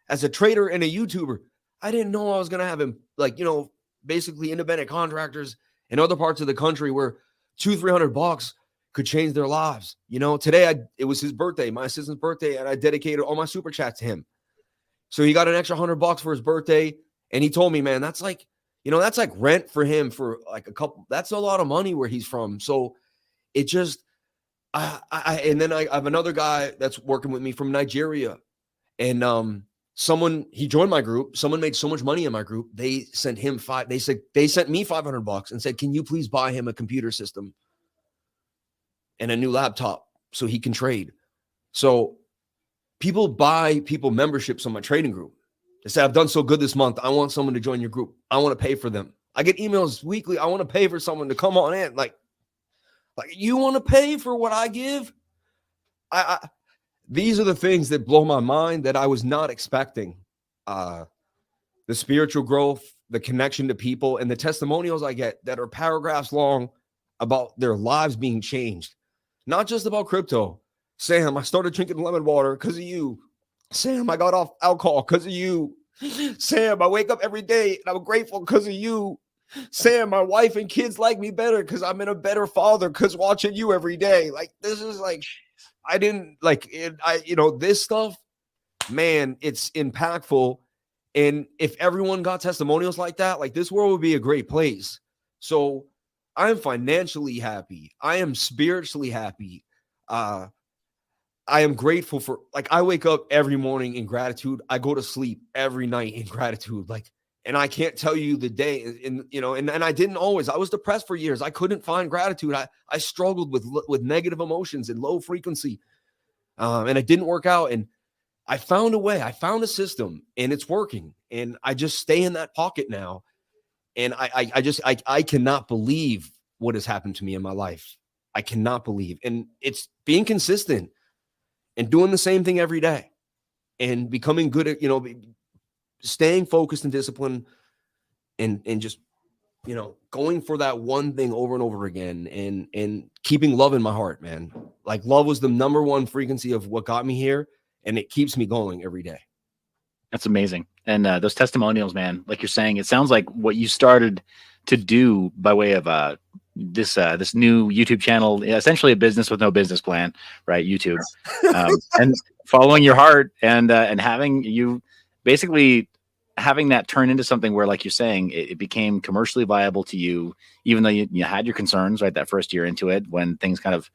as a trader and a YouTuber. I didn't know I was going to have him, like, you know, basically independent contractors in other parts of the country where $200-300 could change their lives. You know, today it was his birthday, my assistant's birthday, and I dedicated all my super chats to him. So he got an extra $100 for his birthday. And he told me, man, that's like, you know, that's like rent for him for like that's a lot of money where he's from. So it just, and then I have another guy that's working with me from Nigeria, and he joined my group. Someone made so much money in my group. They sent me $500 and said, can you please buy him a computer system and a new laptop so he can trade? So people buy people memberships on my trading group. They say, I've done so good this month. I want someone to join your group. I want to pay for them. I get emails weekly. I want to pay for someone to come on in. Like you want to pay for what I give? These are the things that blow my mind that I was not expecting. The spiritual growth, the connection to people, and the testimonials I get that are paragraphs long about their lives being changed. Not just about crypto. Sam, I started drinking lemon water because of you. Sam, I got off alcohol because of you. Sam, I wake up every day and I'm grateful because of you. Sam, my wife and kids like me better because I'm in a better father because watching you every day. Like, this is like, I didn't like it. You know, this stuff, man, it's impactful. And if everyone got testimonials like that, like, this world would be a great place. So I am financially happy. I am spiritually happy. I am grateful for, like, I wake up every morning in gratitude. I go to sleep every night in gratitude. Like, and I can't tell you the day, and you know, and I didn't always. I was depressed for years. I couldn't find gratitude. I struggled with negative emotions and low frequency, and it didn't work out. And I found a way. I found a system, and it's working. And I just stay in that pocket now. And I cannot believe what has happened to me in my life. I cannot believe, and it's being consistent and doing the same thing every day, and becoming good at, you know, staying focused and disciplined, and just, you know, going for that one thing over and over again, and keeping love in my heart, man. Like, love was the number one frequency of what got me here, and it keeps me going every day. That's amazing. And those testimonials, man, like you're saying, it sounds like what you started to do by way of this new YouTube channel, essentially a business with no business plan, right? YouTube, and following your heart, and having you basically having that turn into something where, like you're saying, it became commercially viable to you, even though you had your concerns, right? That first year into it, when things kind of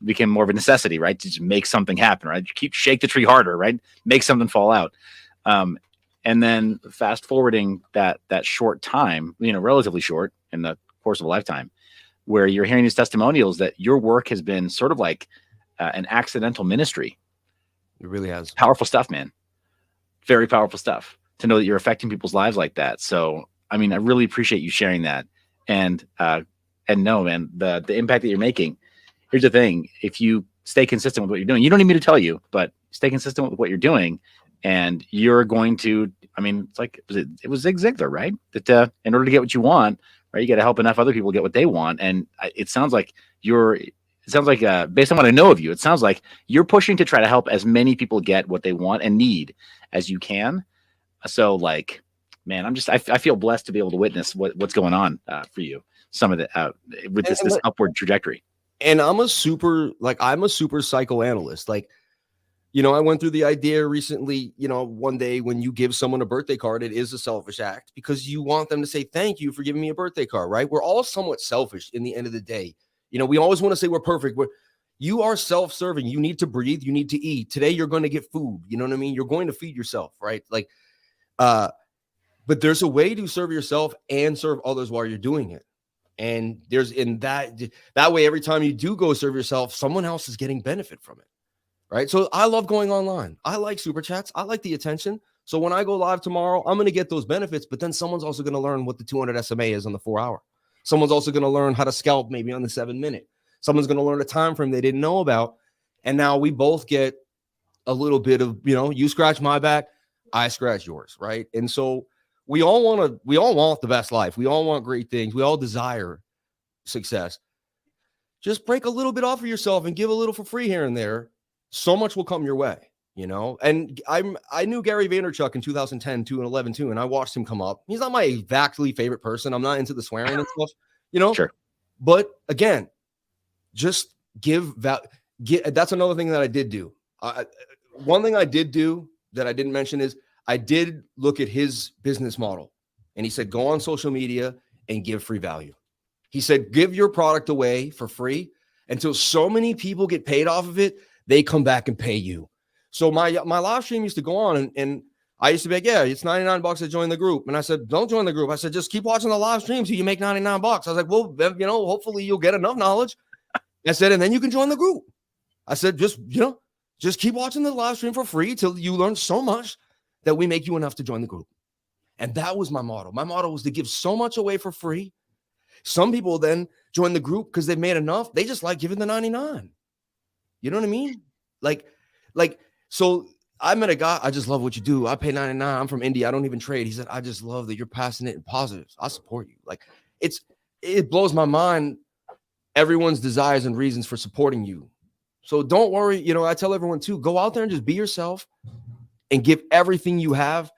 became more of a necessity, right? To just make something happen, right? Shake the tree harder, right? Make something fall out. And then fast forwarding that short time, you know, relatively short in the course of a lifetime, where you're hearing these testimonials that your work has been sort of like an accidental ministry. It really has. Powerful stuff, man. Very powerful stuff to know that you're affecting people's lives like that. So, I mean, I really appreciate you sharing that. And no, man, the impact that you're making. Here's the thing. If you stay consistent with what you're doing, you don't need me to tell you, but stay consistent with what you're doing, and you're going to, I mean, it's like, it was Zig Ziglar, right? That in order to get what you want, right, you got to help enough other people get what they want. And it sounds like based on what I know of you, it sounds like you're pushing to try to help as many people get what they want and need as you can. So, like, man, I feel blessed to be able to witness what's going on for you. Some of the with this upward trajectory. And I'm a super psychoanalyst. Like, you know, I went through the idea recently, you know, one day when you give someone a birthday card, it is a selfish act because you want them to say, thank you for giving me a birthday card, right? We're all somewhat selfish in the end of the day. You know, we always want to say we're perfect. You are self-serving. You need to breathe. You need to eat. Today, you're going to get food. You know what I mean? You're going to feed yourself, right? Like, but there's a way to serve yourself and serve others while you're doing it. And there's in that way, every time you do go serve yourself, someone else is getting benefit from it, right? So I love going online. I like super chats. I like the attention. So when I go live tomorrow, I'm going to get those benefits, but then someone's also going to learn what the 200 SMA is on the 4 hour. Someone's also going to learn how to scalp maybe on the 7 minute. Someone's going to learn a time frame they didn't know about. And now we both get a little bit of, you scratch my back, I scratch yours, right? And so we all want the best life. We all want great things. We all desire success. Just break a little bit off of yourself and give a little for free here and there. So much will come your way, And I knew Gary Vaynerchuk in 2010, 2011 too, and I watched him come up. He's not my exactly favorite person. I'm not into the swearing and stuff, Sure. But again, just that's another thing that I did do. One thing I did do that I didn't mention is I did look at his business model, and he said, go on social media and give free value. He said, give your product away for free until so many people get paid off of it, they come back and pay you. So my live stream used to go on, and I used to be like, yeah, it's $99 to join the group. And I said, don't join the group. I said, just keep watching the live stream till you make $99. I was like, well, hopefully you'll get enough knowledge. I said, and then you can join the group. I said, just keep watching the live stream for free till you learn so much that we make you enough to join the group. And that was my motto. My motto was to give so much away for free. Some people then join the group because they've made enough. They just like giving the 99. You know what I mean? Like, so I met a guy. I just love what you do. I pay 99. I'm from India. I don't even trade. He said, I just love that you're passionate and positive. I support you. Like, it blows my mind. Everyone's desires and reasons for supporting you. So don't worry. I tell everyone too, go out there and just be yourself and give everything you have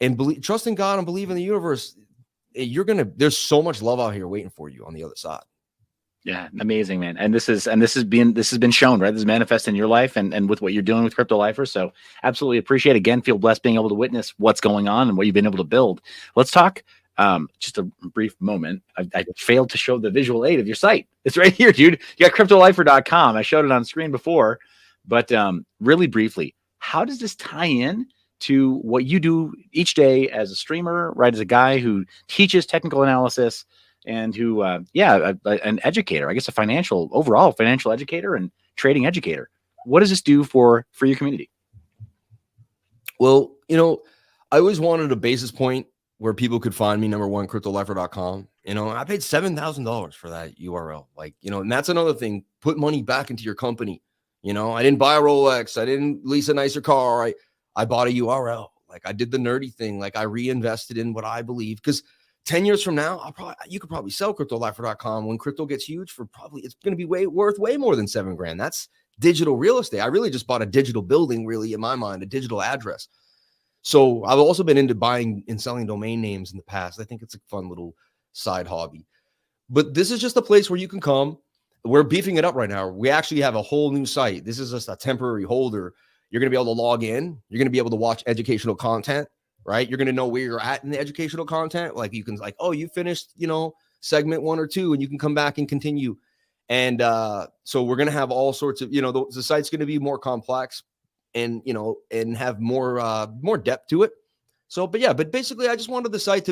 and trust in God and believe in the universe. There's so much love out here waiting for you on the other side. Yeah, amazing, man. And this has been shown, right? This is manifest in your life and with what you're doing with Crypto Lifers. So absolutely appreciate it. Again, feel blessed being able to witness what's going on and what you've been able to build. Let's talk just a brief moment. I failed to show the visual aid of your site. It's right here, dude. You got cryptolifer.com. I showed it on screen before, but really briefly, how does this tie in to what you do each day as a streamer, right? As a guy who teaches technical analysis and who, an educator, I guess overall financial educator and trading educator. What does this do for your community? Well, I always wanted a basis point where people could find me. Number one, cryptolifer.com. I paid $7,000 for that URL. And that's another thing. Put money back into your company. I didn't buy a Rolex. I didn't lease a nicer car. I bought a URL. I did the nerdy thing. I reinvested in what I believe, because 10 years from now, you could probably sell cryptolifer.com when crypto gets huge it's going to be worth way more than $7,000. That's digital real estate. I really just bought a digital building, really, in my mind, a digital address. So I've also been into buying and selling domain names in the past. I think it's a fun little side hobby. But this is just a place where you can come. We're beefing it up right now. We actually have a whole new site. This is just a temporary holder. You're going to be able to log in. You're going to be able to watch educational content, right? You're going to know where you're at in the educational content. You can you finished, segment 1 or 2, and you can come back and continue. And so we're going to have all sorts of, the site's going to be more complex and, and have more depth to it. So, but basically I just wanted the site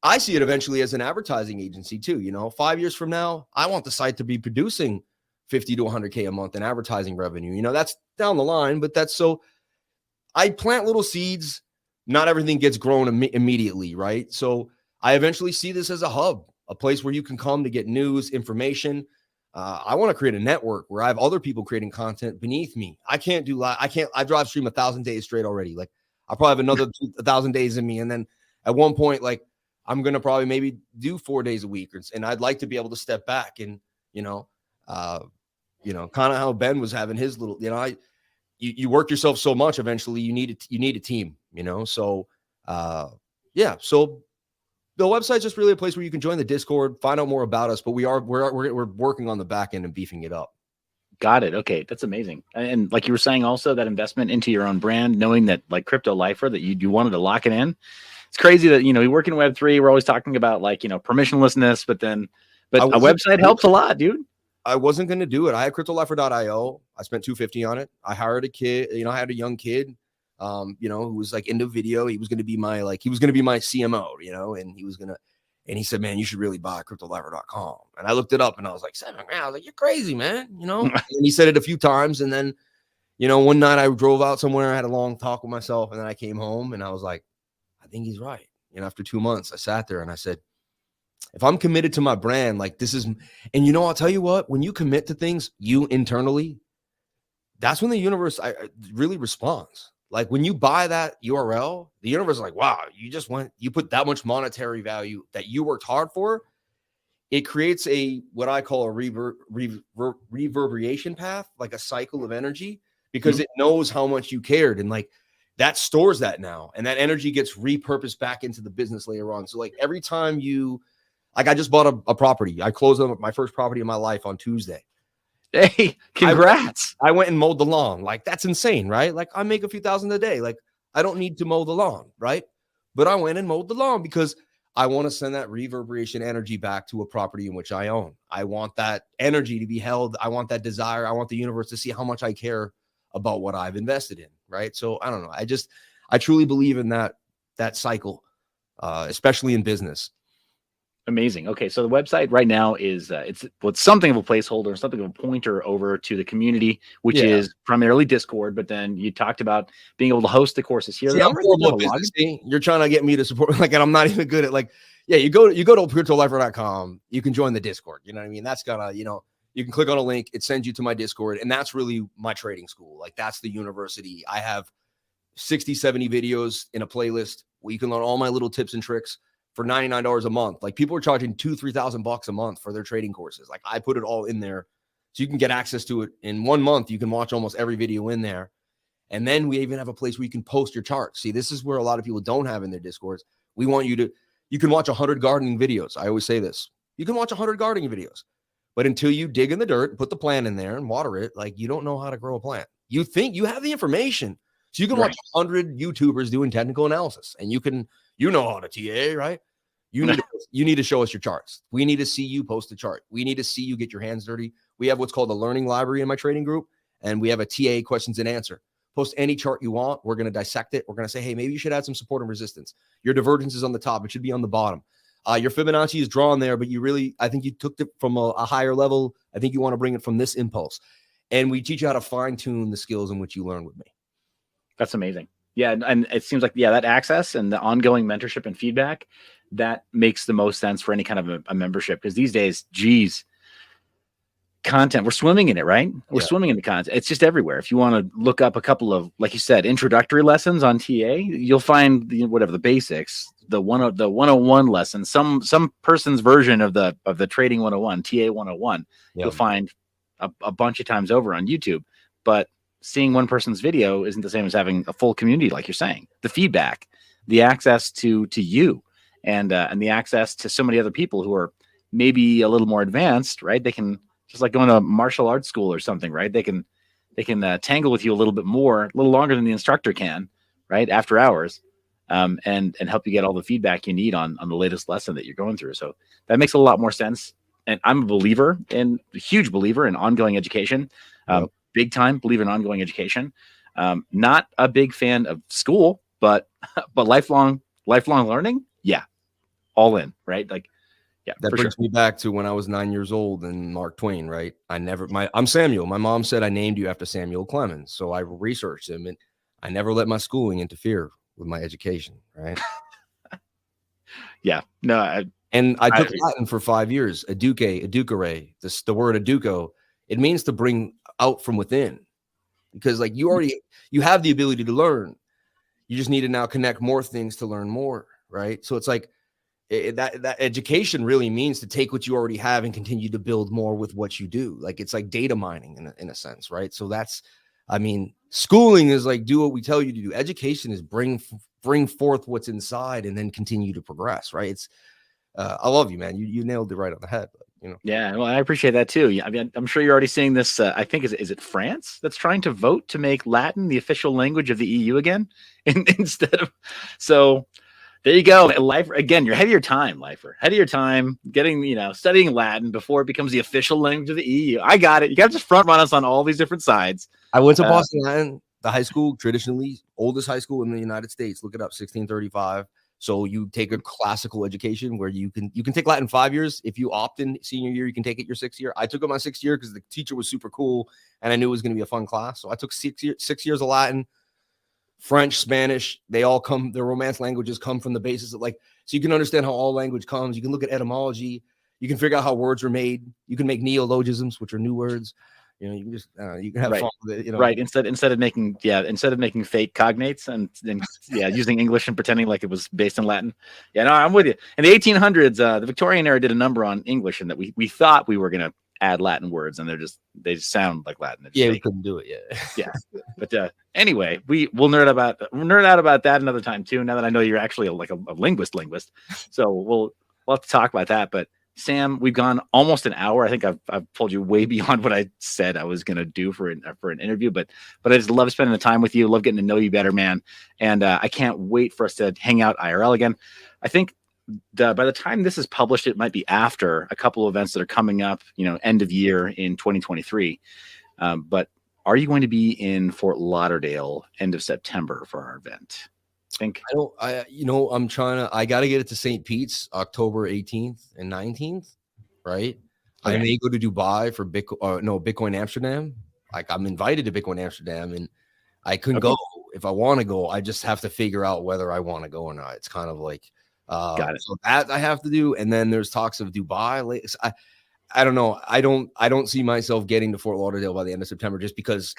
I see it eventually as an advertising agency too. 5 years from now, I want the site to be producing 50 to 100K a month in advertising revenue. That's down the line, but so I plant little seeds. Not everything gets grown immediately, right? So I eventually see this as a hub, a place where you can come to get news, information. I want to create a network where I have other people creating content beneath me. I drive stream 1,000 days straight already. I probably have another 1,000 days in me. And then at one point, I'm going to probably maybe do 4 days a week. And I'd like to be able to step back and, kind of how Ben was having his little, you work yourself so much, eventually you need a team, So, so the website's just really a place where you can join the Discord, find out more about us, but we're working on the back end and beefing it up. Got it. Okay. That's amazing. And like you were saying, also that investment into your own brand, knowing that Crypto Lifer, that you wanted to lock it in. It's crazy that, we work in Web3. We're always talking about permissionlessness, but a website helps a lot, dude. I wasn't going to do it. I had cryptolifer.io. I spent $250 on it. I hired a kid, I had a young kid, who was like into video. He was going to be my CMO, and he said, man, you should really buy cryptolifer.com. And I looked it up and I was like, $7 grand. I was like, you're crazy, man. And he said it a few times. And then, one night I drove out somewhere. I had a long talk with myself, and then I came home and I was like, I think he's right. After 2 months, I sat there and I said, if I'm committed to my brand, like this is, and I'll tell you what, when you commit to things, you internally, that's when the universe really responds. Like when you buy that URL, the universe is like, wow, you put that much monetary value that you worked hard for. It creates what I call a reverberation path, like a cycle of energy, because it knows how much you cared. And like that stores that now, and that energy gets repurposed back into the business later on. So like every time I just bought a property. I closed on my first property in my life on Tuesday. Hey, congrats. I went and mowed the lawn. Like, that's insane, right? Like, I make a few thousand a day. Like, I don't need to mow the lawn, right? But I went and mowed the lawn because I want to send that reverberation energy back to a property in which I own. I want that energy to be held. I want that desire. I want the universe to see how much I care about what I've invested in, right? So, I don't know. I truly believe in that cycle, especially in business. Amazing. Okay, so the website right now is it's something of a placeholder, something of a pointer over to the community, which is primarily Discord. But then you talked about being able to host the courses here. See, I'm horrible at business. You're trying to get me to support, and I'm not even good at you go to cryptolifer.com. You can join the Discord. You know what I mean? That's gonna, you can click on a link. It sends you to my Discord, and that's really my trading school. Like that's the university. I have 60, 70 videos in a playlist where you can learn all my little tips and tricks for $99 a month. Like people are charging $2,000-$3,000 a month for their trading courses. Like I put it all in there so you can get access to it in 1 month. You can watch almost every video in there. And then we even have a place where you can post your charts. See, this is where a lot of people don't have in their Discords. We want you can watch 100 gardening videos. I always say this, you can watch 100 gardening videos, but until you dig in the dirt, put the plant in there and water it, like you don't know how to grow a plant. You think you have the information. So you can watch 100 YouTubers doing technical analysis, and you know how to TA, right? You need to show us your charts. We need to see you post a chart. We need to see you get your hands dirty. We have what's called a learning library in my trading group, and we have a TA questions and answer. Post any chart you want. We're going to dissect it. We're going to say, hey, maybe you should add some support and resistance. Your divergence is on the top. It should be on the bottom. Your Fibonacci is drawn there, but I think you took it from a higher level. I think you want to bring it from this impulse. And we teach you how to fine tune the skills in which you learn with me. That's amazing. Yeah. And it seems like, that access and the ongoing mentorship and feedback, that makes the most sense for any kind of a membership. Because these days, content, we're swimming in it, right? We're swimming in the content. It's just everywhere. If you want to look up a couple of, like you said, introductory lessons on TA, you'll find the basics, the 101 lesson, some person's version of the trading 101, TA 101. You'll find a bunch of times over on YouTube. But seeing one person's video isn't the same as having a full community, like you're saying. The feedback, the access to you, and the access to so many other people who are maybe a little more advanced, right? They can, just like going to martial arts school or something, right? They can tangle with you a little bit more, a little longer than the instructor can, right? After hours, and help you get all the feedback you need on the latest lesson that you're going through. So that makes a lot more sense. And I'm a huge believer in ongoing education. Big time believer in ongoing education. Not a big fan of school, but lifelong learning. Yeah. All in, right? Like, yeah, that brings me back to when I was 9 years old and Mark Twain, right? I'm Samuel. My mom said I named you after Samuel Clemens. So I researched him, and I never let my schooling interfere with my education, right? Yeah. No, I took Latin for 5 years. Educare, the word educo, it means to bring out from within, because like you have the ability to learn. You just need to now connect more things to learn more, right? So it's like that education really means to take what you already have and continue to build more with what you do. Like it's like data mining in a sense, right? So schooling is like do what we tell you to do. Education is bring forth what's inside and then continue to progress, right? It's I love you, man. You nailed it right on the head. Yeah, well, I appreciate that too. I mean, I'm sure you're already seeing this. I think is it France that's trying to vote to make Latin the official language of the EU again, instead of so. There you go. Life again, you're ahead of your time, lifer. Ahead of your time, getting, studying Latin before it becomes the official language of the EU. I got it. You got to just front run us on all these different sides. I went to Boston Latin, the high school, traditionally oldest high school in the United States. Look it up, 1635. So you take a classical education where you can take Latin 5 years. If you opt in senior year, you can take it your 6th year. I took it my 6th year because the teacher was super cool and I knew it was going to be a fun class. So I took 6 years of Latin. French, Spanish, they all come, the Romance languages come from the basis of so you can understand how all language comes. You can look at etymology. You can figure out how words are made. You can make neologisms, which are new words. You can just, you can have fun with it, Right. Instead of making fake cognates and using English and pretending like it was based in Latin. Yeah, no, I'm with you. In the 1800s, the Victorian era did a number on English, and that we thought we were going to add Latin words, and they just sound like Latin. Yeah, we couldn't do it yet. Yeah. But anyway, we'll nerd out about that another time too. Now that I know you're actually a linguist, so we'll have to talk about that. But Sam, we've gone almost an hour. I think I've told you way beyond what I said I was going to do for an interview. But I just love spending the time with you. Love getting to know you better, man. And I can't wait for us to hang out IRL again. I think by the time this is published, it might be after a couple of events that are coming up, end of year in 2023. But are you going to be in Fort Lauderdale end of September for our event? I got to get it to St. Pete's October 18th and 19th, right? Okay. I may go to Dubai for Bitcoin Amsterdam. I'm invited to Bitcoin Amsterdam and I couldn't go if I want to go. I just have to figure out whether I want to go or not. It's kind of got it. So that I have to do. And then there's talks of Dubai. I don't know. I don't see myself getting to Fort Lauderdale by the end of September just because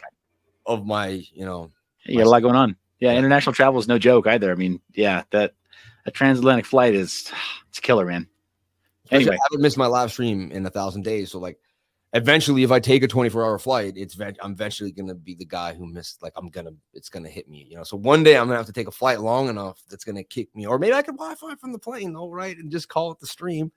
of my, you got a lot going on. Yeah. International travel is no joke either. I mean, a transatlantic flight it's a killer, man. Anyway, I haven't missed my live stream in 1,000 days. So eventually if I take a 24-hour flight, I'm eventually going to be the guy who missed, it's going to hit me, So one day I'm going to have to take a flight long enough that's going to kick me, or maybe I could Wi-Fi from the plane though, right? And just call it the stream.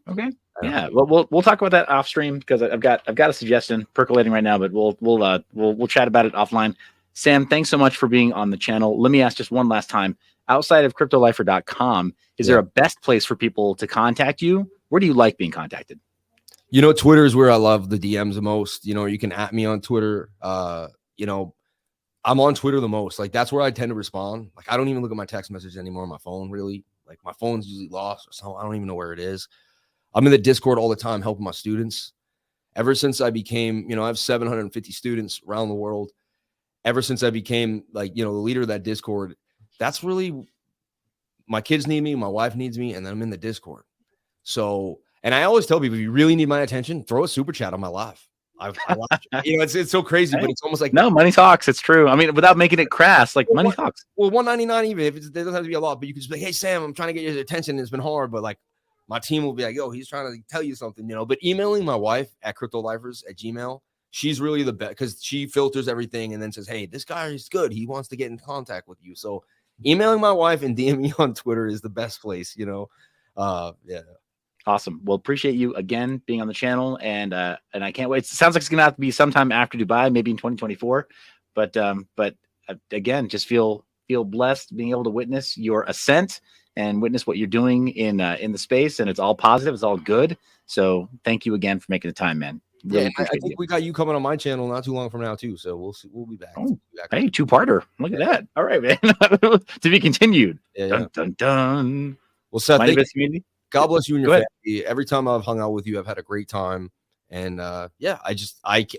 Okay. Yeah. Well, we'll talk about that off stream because I've got a suggestion percolating right now, but we'll chat about it offline. Sam, thanks so much for being on the channel. Let me ask just one last time, outside of cryptolifer.com, is there a best place for people to contact you? Where do you like being contacted? Twitter is where I love the DMs the most. You can at me on Twitter. I'm on Twitter the most. That's where I tend to respond. I don't even look at my text message anymore on my phone, really. My phone's usually lost or something. I don't even know where it is. I'm in the Discord all the time helping my students. Ever since I became, I have 750 students around the world. Ever since I became the leader of that Discord, that's really, my kids need me, my wife needs me, and then I'm in the Discord. So, and I always tell people, if you really need my attention, throw a super chat on my live. It's so crazy, but it's almost like, no, money talks. It's true. I mean, without making it crass, money talks. Well, $1.99 even if it doesn't have to be a lot, but you can just be like, hey Sam, I'm trying to get your attention. It's been hard, but my team will be like, yo, he's trying to tell you something, But emailing my wife at cryptolifers@gmail.com, she's really the best because she filters everything and then says, hey, this guy is good. He wants to get in contact with you. So emailing my wife and DM me on Twitter is the best place, Yeah. Awesome. Well, appreciate you again being on the channel, and I can't wait. It sounds like it's gonna have to be sometime after Dubai, maybe in 2024. But again, just feel blessed being able to witness your ascent and witness what you're doing in the space, and it's all positive, it's all good. So thank you again for making the time, man. Really I think we got you coming on my channel not too long from now too. So we'll see. We'll be back. Oh, hey, two-parter. Look at that. All right, man. To be continued. Dun, dun, dun. Well, Seth, community. God bless you and your family. Every time I've hung out with you, I've had a great time. And I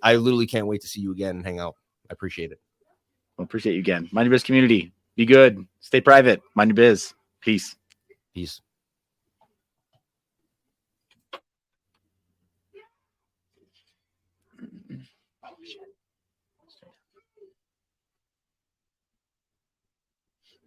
literally can't wait to see you again and hang out. I appreciate it. Well, appreciate you again. Mind your biz community. Be good. Stay private. Mind your biz. Peace. Peace. Oh, shit.